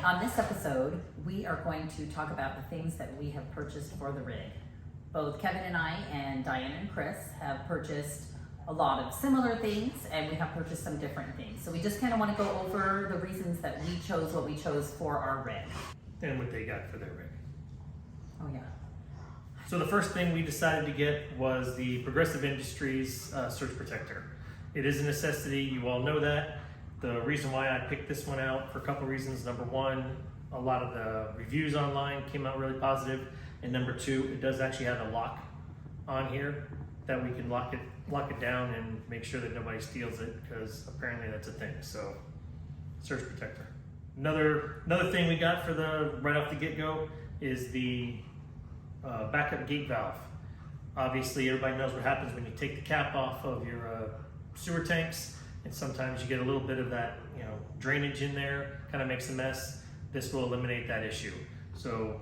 on this episode, we are going to talk about the things that we have purchased for the rig. Both Kevin and I and Diana and Chris have purchased a lot of similar things, and we have purchased some different things. So we just kind of want to go over the reasons that we chose what we chose for our rig. And what they got for their rig. Oh yeah. So the first thing we decided to get was the Progressive Industries surge protector. It is a necessity, you all know that. The reason why I picked this one out for a couple reasons. Number one, a lot of the reviews online came out really positive. And number two, it does actually have a lock on here that we can lock it down and make sure that nobody steals it, because apparently that's a thing. So, surge protector. Another thing we got for right off the get-go is the backup gate valve. Obviously, everybody knows what happens when you take the cap off of your sewer tanks, and sometimes you get a little bit of that, drainage in there, kind of makes a mess. This will eliminate that issue. So,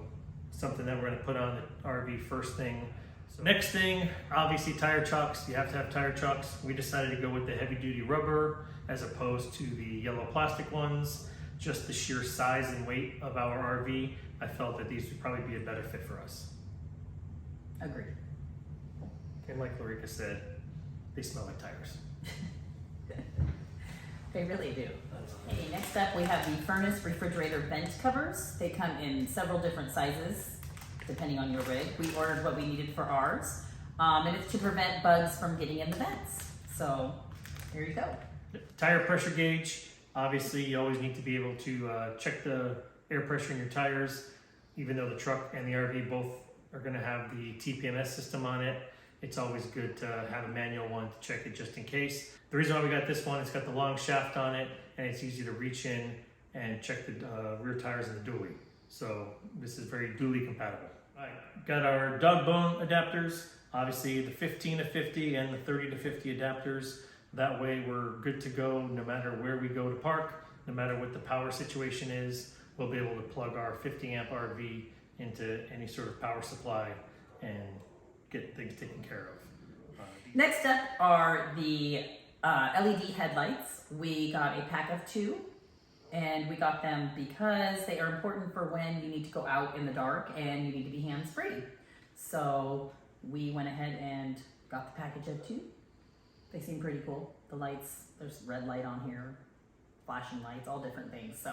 something that we're going to put on the RV first thing. So next thing, obviously tire chocks. You have to have tire chocks. We decided to go with the heavy duty rubber as opposed to the yellow plastic ones. Just the sheer size and weight of our RV, I felt that these would probably be a better fit for us. Agreed. And like Lareka said, they smell like tires. They really do. Okay, next up we have the furnace refrigerator vent covers. They come in several different sizes, depending on your rig. We ordered what we needed for ours, and it's to prevent bugs from getting in the vents. So here you go. Tire pressure gauge. Obviously, you always need to be able to check the air pressure in your tires. Even though the truck and the RV both are going to have the TPMS system on it, it's always good to have a manual one to check it just in case. The reason why we got this one, it's got the long shaft on it, and it's easy to reach in and check the rear tires in the dually. So this is very dually compatible. All right, got our dog bone adapters, obviously the 15 to 50 and the 30 to 50 adapters. That way we're good to go no matter where we go to park, no matter what the power situation is. We'll be able to plug our 50 amp RV into any sort of power supply and get things taken care of. Next up are the LED headlights. We got a pack of 2. And we got them because they are important for when you need to go out in the dark and you need to be hands-free. So we went ahead and got the package of 2. They seem pretty cool. The lights, there's red light on here, flashing lights, all different things. So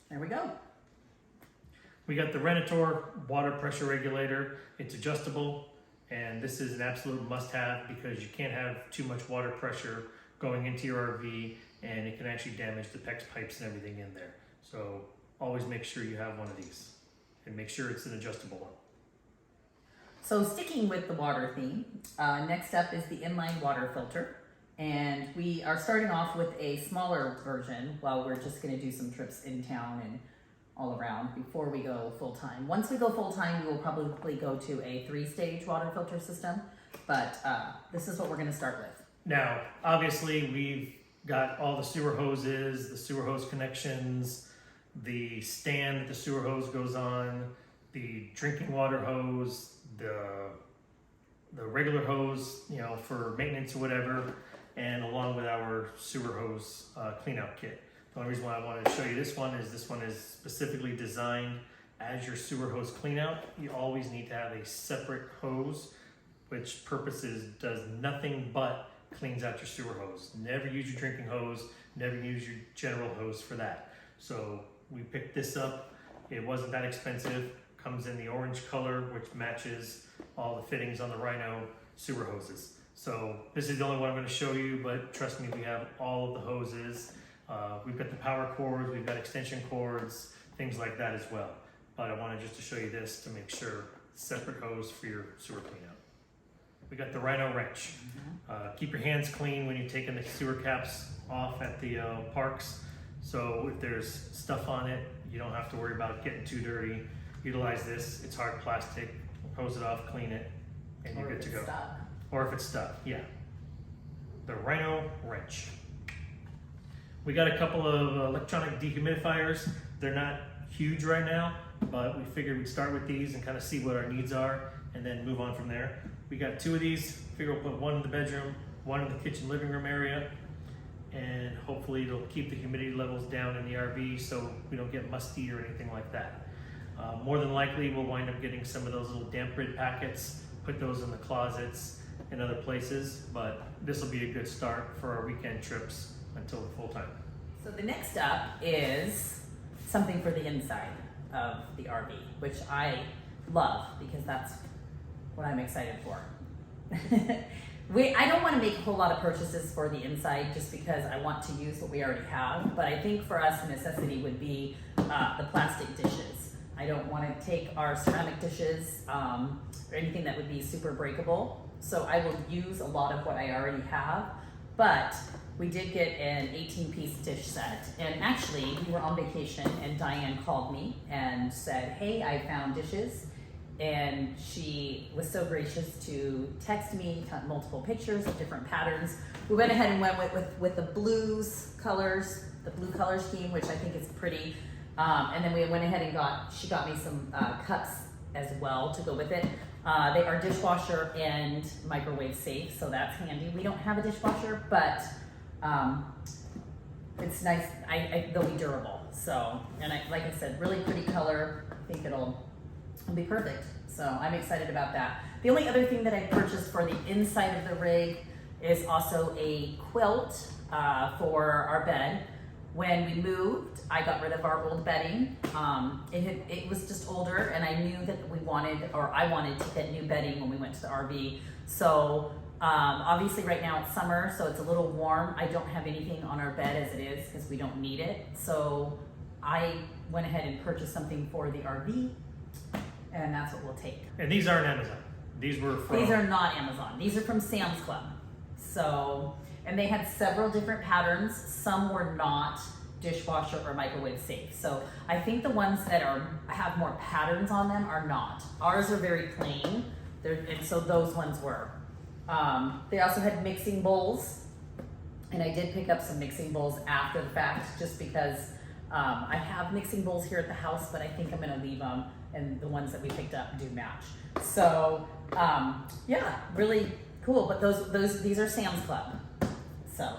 there we go. We got the Renator water pressure regulator. It's adjustable, and this is an absolute must-have because you can't have too much water pressure going into your RV, and it can actually damage the PEX pipes and everything in there. So always make sure you have one of these, and make sure it's an adjustable one. So sticking with the water theme, next up is the inline water filter. And we are starting off with a smaller version while we're just gonna do some trips in town and all around before we go full-time. Once we go full-time, we will probably go to a 3-stage water filter system, but this is what we're gonna start with. Now, obviously we've got all the sewer hoses, the sewer hose connections, the stand that the sewer hose goes on, the drinking water hose, the regular hose, for maintenance or whatever, and along with our sewer hose cleanout kit. The only reason why I wanted to show you this one is specifically designed as your sewer hose cleanout. You always need to have a separate hose, which does nothing but cleans out your sewer hose. Never use your drinking hose, never use your general hose for that. So we picked this up. It wasn't that expensive. Comes in the orange color, which matches all the fittings on the Rhino sewer hoses. So this is the only one I'm going to show you, but trust me, we have all of the hoses. We've got the power cords, we've got extension cords, things like that as well. But I wanted just to show you this to make sure, separate hose for your sewer cleanout. We got the Rhino wrench. Keep your hands clean when you're taking the sewer caps off at the parks. So if there's stuff on it, you don't have to worry about getting too dirty. Utilize this, it's hard plastic, hose it off, clean it, and you're good to go. Stuck. Or if it's stuck, yeah. The Rhino wrench. We got a couple of electronic dehumidifiers. They're not huge right now, but we figured we'd start with these and kind of see what our needs are and then move on from there. We got 2 of these. Figure we'll put one in the bedroom, one in the kitchen living room area. and hopefully it'll keep the humidity levels down in the RV so we don't get musty or anything like that. More than likely we'll wind up getting some of those little damp grid packets, put those in the closets and other places, but this will be a good start for our weekend trips until full time. So the next up is something for the inside of the RV, which I love because that's what I'm excited for. I don't want to make a whole lot of purchases for the inside just because I want to use what we already have, but I think for us a necessity would be the plastic dishes. I don't want to take our ceramic dishes or anything that would be super breakable, so I will use a lot of what I already have, but we did get an 18-piece dish set, and actually we were on vacation and Diane called me and said, hey, I found dishes, and she was so gracious to text me multiple pictures of different patterns. We went ahead and went with the blue color scheme, which I think is pretty, and then we went ahead and she got me some cups as well to go with it. They are dishwasher and microwave safe, so that's handy. We don't have a dishwasher, but it's nice. They'll be durable. So, and like I said, really pretty color. I think it'll be perfect. So I'm excited about that. The only other thing that I purchased for the inside of the rig is also a quilt for our bed. When we moved, I got rid of our old bedding. It was just older, and I knew that I wanted to get new bedding when we went to the RV. So obviously right now it's summer, so it's a little warm. I don't have anything on our bed as it is because we don't need it. So I went ahead and purchased something for the RV, and that's what we'll take. And these aren't Amazon. These are not Amazon. These are from Sam's Club. So, and they had several different patterns. Some were not dishwasher or microwave safe. So I think the ones that have more patterns on them are not. Ours are very plain, and so those ones were. They also had mixing bowls, and I did pick up some mixing bowls after the fact just because I have mixing bowls here at the house, but I think I'm gonna leave them, and the ones that we picked up do match. So yeah, really cool. But these are Sam's Club. So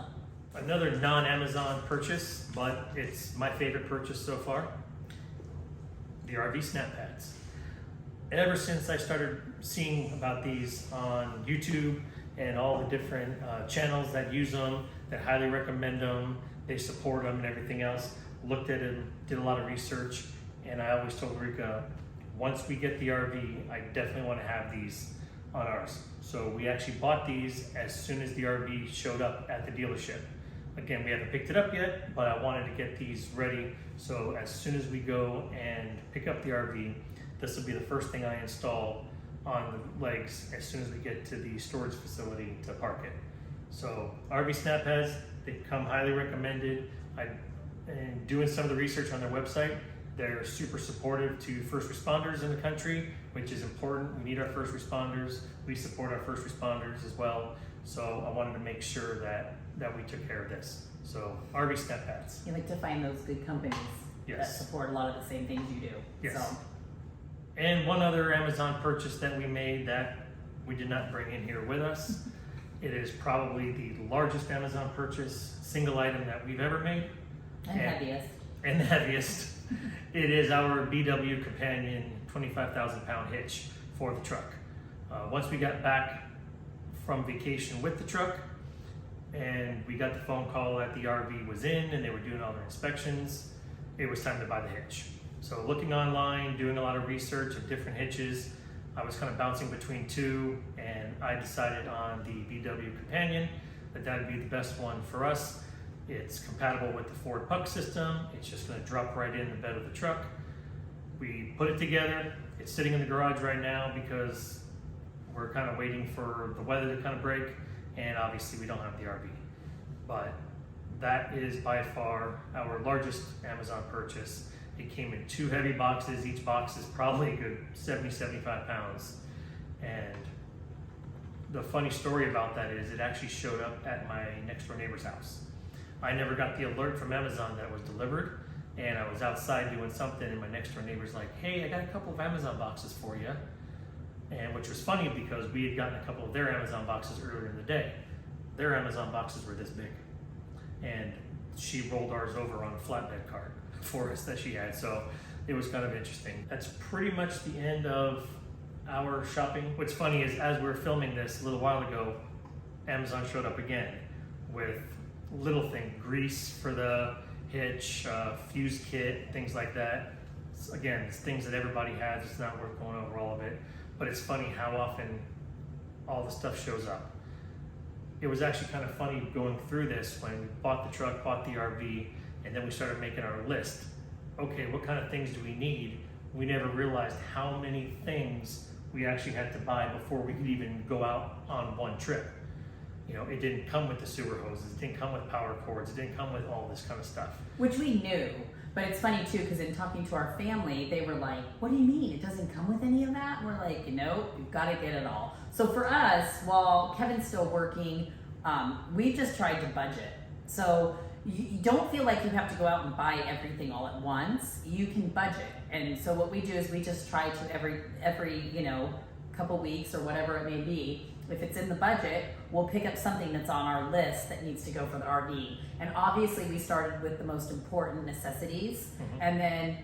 another non-Amazon purchase, but it's my favorite purchase so far, the RV snap pads. Ever since I started seeing about these on YouTube and all the different channels that use them, that highly recommend them, they support them and everything else, looked at it, did a lot of research, and I always told Lareka, once we get the RV, I definitely want to have these on ours. So we actually bought these as soon as the RV showed up at the dealership. Again, we haven't picked it up yet, but I wanted to get these ready. So as soon as we go and pick up the RV, this will be the first thing I install on the legs as soon as we get to the storage facility to park it. So RV snap pads, they come highly recommended. And doing some of the research on their website, they're super supportive to first responders in the country, which is important. We need our first responders. We support our first responders as well. So I wanted to make sure that we took care of this. So RV snap pads. you like to find those good companies that Yes. support a lot of the same things you do. Yes. So. And one other Amazon purchase that we made that we did not bring in here with us. It is probably the largest Amazon purchase, single item that we've ever made. And heaviest. And the heaviest. It is our BW Companion 25,000 pound hitch for the truck. Once we got back from vacation with the truck, and we got the phone call that the RV was in and they were doing all their inspections, it was time to buy the hitch. So looking online, doing a lot of research of different hitches, I was kind of bouncing between two, and I decided on the BW Companion that would be the best one for us. It's compatible with the Ford puck system. It's just going to drop right in the bed of the truck. We put it together. It's sitting in the garage right now because we're kind of waiting for the weather to kind of break, and obviously we don't have the RV. But that is by far our largest Amazon purchase. It came in 2 heavy boxes. Each box is probably a good 70, 75 pounds. And the funny story about that is it actually showed up at my next door neighbor's house. I never got the alert from Amazon that it was delivered, and I was outside doing something, and my next door neighbor's like, hey, I got a couple of Amazon boxes for you. And which was funny because we had gotten a couple of their Amazon boxes earlier in the day. Their Amazon boxes were this big. and she rolled ours over on a flatbed cart for us that she had. So it was kind of interesting. That's pretty much the end of our shopping. What's funny is as we were filming this a little while ago, Amazon showed up again with little things, grease for the hitch, fuse kit, things like that. Again, it's things that everybody has. It's not worth going over all of it, but it's funny how often all the stuff shows up. It was actually kind of funny going through this when we bought the truck, bought the RV, and then we started making our list. Okay, what kind of things do we need? We never realized how many things we actually had to buy before we could even go out on one trip. You know, it didn't come with the sewer hoses, it didn't come with power cords, it didn't come with all this kind of stuff. Which we knew, but it's funny too, because in talking to our family, they were like, what do you mean? It doesn't come with any of that? And we're like, nope, you've got to get it all. So for us, while Kevin's still working, we've just tried to budget. So you don't feel like you have to go out and buy everything all at once. You can budget. And so what we do is we just try to every couple weeks or whatever it may be, if it's in the budget, we'll pick up something that's on our list that needs to go for the RV. And obviously we started with the most important necessities. And then,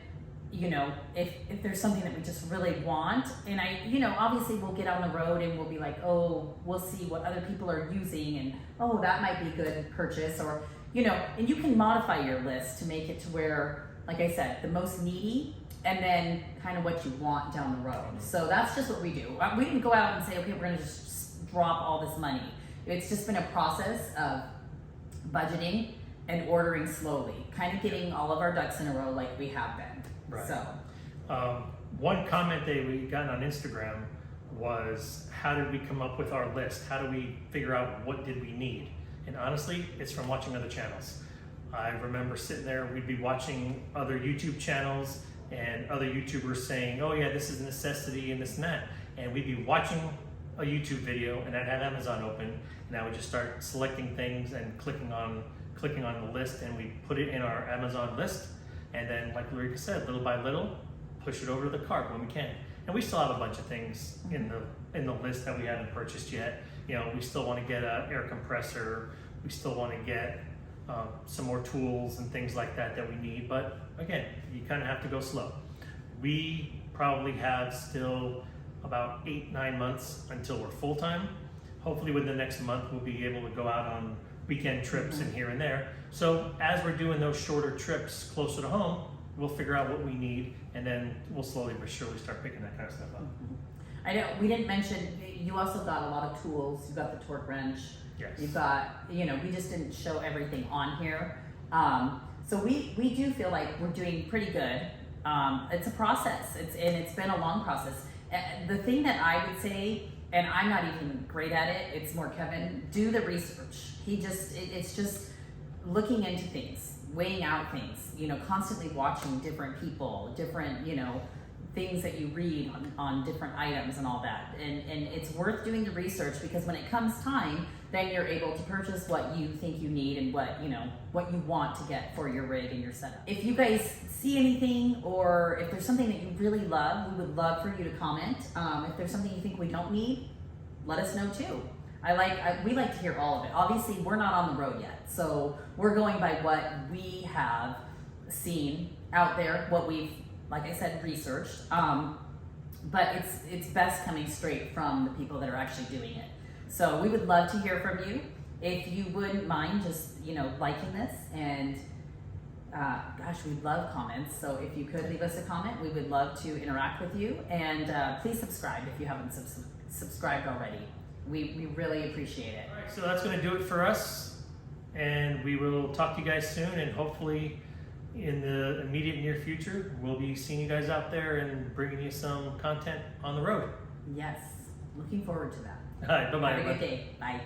if there's something that we just really want, and obviously we'll get on the road and we'll be like, oh, we'll see what other people are using, and oh, that might be a good purchase, or, and you can modify your list to make it to where, like I said, the most needy, and then kind of what you want down the road. So that's just what we do. We didn't go out and say, okay, we're gonna just drop all this money. It's just been a process of budgeting and ordering slowly, kind of getting all of our ducks in a row like we have been. Right. So, one comment that we got on Instagram was, how did we come up with our list? How do we figure out what did we need? And honestly, it's from watching other channels. I remember sitting there, we'd be watching other YouTube channels and other YouTubers saying, oh yeah, this is a necessity and this and that. And we'd be watching a YouTube video and I'd have Amazon open and I would just start selecting things and clicking on the list, and we put it in our Amazon list. And then, like Lareka said, little by little, push it over to the cart when we can. And we still have a bunch of things in the list that we haven't purchased yet. We still want to get an air compressor. We still want to get some more tools and things like that we need. But again, you kind of have to go slow. We probably have still about 8-9 months until we're full-time. Hopefully within the next month, we'll be able to go out on weekend trips and here and there. So as we're doing those shorter trips closer to home, we'll figure out what we need, and then we'll slowly but surely start picking that kind of stuff up. I know we didn't mention, you also got a lot of tools. You got the torque wrench. Yes. You've got, we just didn't show everything on here. So we do feel like we're doing pretty good. It's a process. It's been a long process. The thing that I would say, and I'm not even great at it, it's more Kevin, do the research. It's just looking into things, weighing out things, constantly watching different people, different, things that you read on different items and all that. And it's worth doing the research, because when it comes time, then you're able to purchase what you think you need and what you want to get for your rig and your setup. If you guys see anything, or if there's something that you really love, we would love for you to comment. If there's something you think we don't need, let us know too. We like to hear all of it. Obviously, we're not on the road yet, so we're going by what we have seen out there, what we've, like I said, researched. But it's best coming straight from the people that are actually doing it. So we would love to hear from you. If you wouldn't mind just, liking this, and gosh, we'd love comments. So if you could leave us a comment, we would love to interact with you. And please subscribe if you haven't subscribed already. We really appreciate it. All right, so that's going to do it for us. And we will talk to you guys soon, and hopefully in the immediate near future, we'll be seeing you guys out there and bringing you some content on the road. Yes, looking forward to that. All right, bye-bye. Have a good day. Bye.